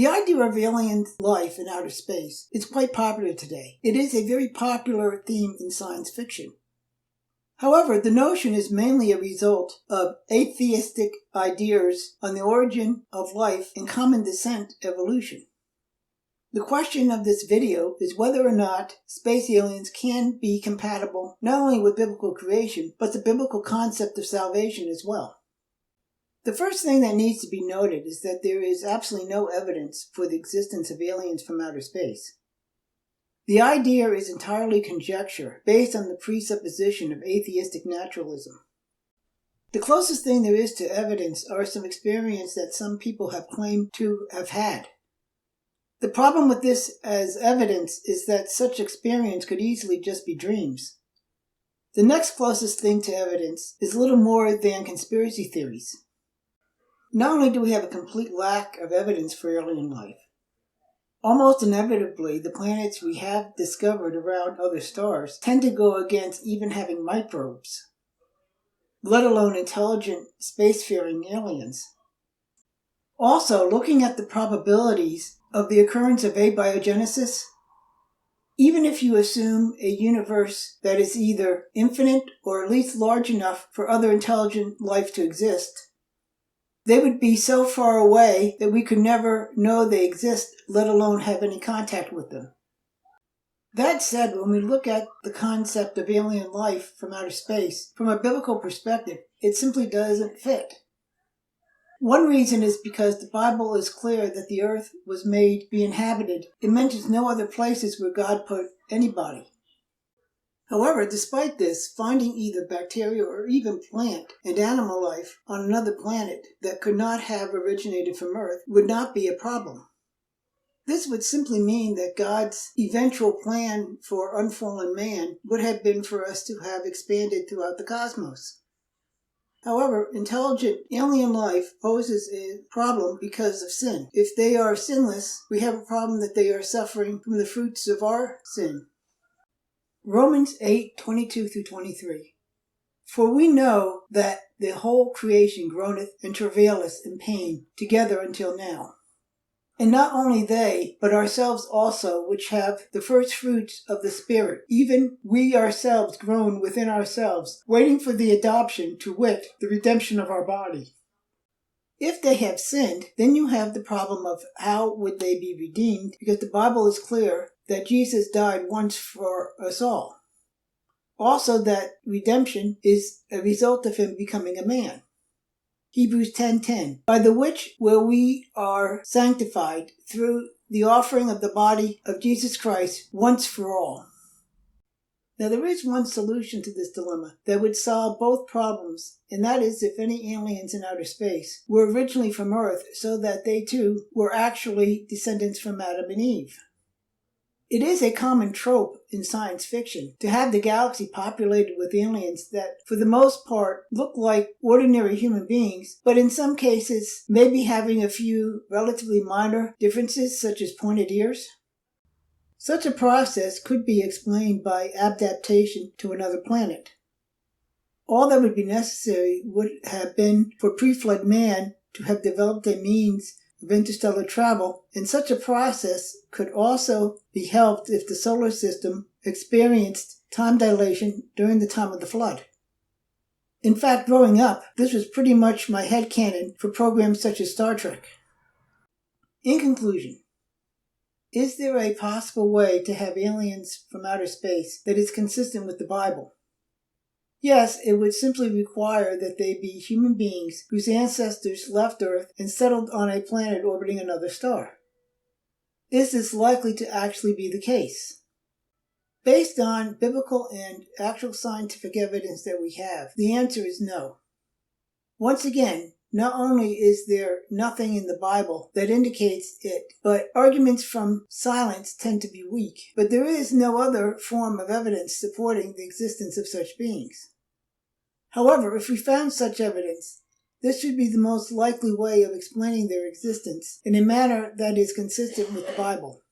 The idea of alien life in outer space is quite popular today. It is a very popular theme in science fiction. However, the notion is mainly a result of atheistic ideas on the origin of life and common descent evolution. The question of this video is whether or not space aliens can be compatible not only with biblical creation, but the biblical concept of salvation as well. The first thing that needs to be noted is that there is absolutely no evidence for the existence of aliens from outer space. The idea is entirely conjecture based on the presupposition of atheistic naturalism. The closest thing there is to evidence are some experiences that some people have claimed to have had. The problem with this as evidence is that such experience could easily just be dreams. The next closest thing to evidence is little more than conspiracy theories. Not only do we have a complete lack of evidence for alien life, almost inevitably the planets we have discovered around other stars tend to go against even having microbes, let alone intelligent spacefaring aliens. Also, looking at the probabilities of the occurrence of abiogenesis, even if you assume a universe that is either infinite or at least large enough for other intelligent life to exist, they would be so far away that we could never know they exist, let alone have any contact with them. That said, when we look at the concept of alien life from outer space, from a biblical perspective, it simply doesn't fit. One reason is because the Bible is clear that the earth was made to be inhabited. It mentions no other places where God put anybody. However, despite this, finding either bacteria or even plant and animal life on another planet that could not have originated from Earth would not be a problem. This would simply mean that God's eventual plan for unfallen man would have been for us to have expanded throughout the cosmos. However, intelligent alien life poses a problem because of sin. If they are sinless, we have a problem that they are suffering from the fruits of our sin. Romans 8:22-23. For we know that the whole creation groaneth and travaileth in pain together until now. And not only they, but ourselves also, which have the first fruits of the Spirit, even we ourselves groan within ourselves, waiting for the adoption, to wit, the redemption of our body. If they have sinned, then you have the problem of how would they be redeemed, because the Bible is clear that Jesus died once for us all. Also that redemption is a result of him becoming a man. Hebrews 10:10, by the which will we are sanctified through the offering of the body of Jesus Christ once for all. Now there is one solution to this dilemma that would solve both problems, and that is if any aliens in outer space were originally from Earth so that they too were actually descendants from Adam and Eve. It is a common trope in science fiction to have the galaxy populated with aliens that, for the most part, look like ordinary human beings, but in some cases maybe having a few relatively minor differences such as pointed ears. Such a process could be explained by adaptation to another planet. All that would be necessary would have been for pre-flood man to have developed a means of interstellar travel, and such a process could also be helped if the solar system experienced time dilation during the time of the flood. In fact, growing up, this was pretty much my headcanon for programs such as Star Trek. In conclusion, is there a possible way to have aliens from outer space that is consistent with the Bible? Yes, it would simply require that they be human beings whose ancestors left Earth and settled on a planet orbiting another star. Is this likely to actually be the case? Based on biblical and actual scientific evidence that we have, the answer is no. Once again, not only is there nothing in the Bible that indicates it, but arguments from silence tend to be weak. But there is no other form of evidence supporting the existence of such beings. However, if we found such evidence, this should be the most likely way of explaining their existence in a manner that is consistent with the Bible.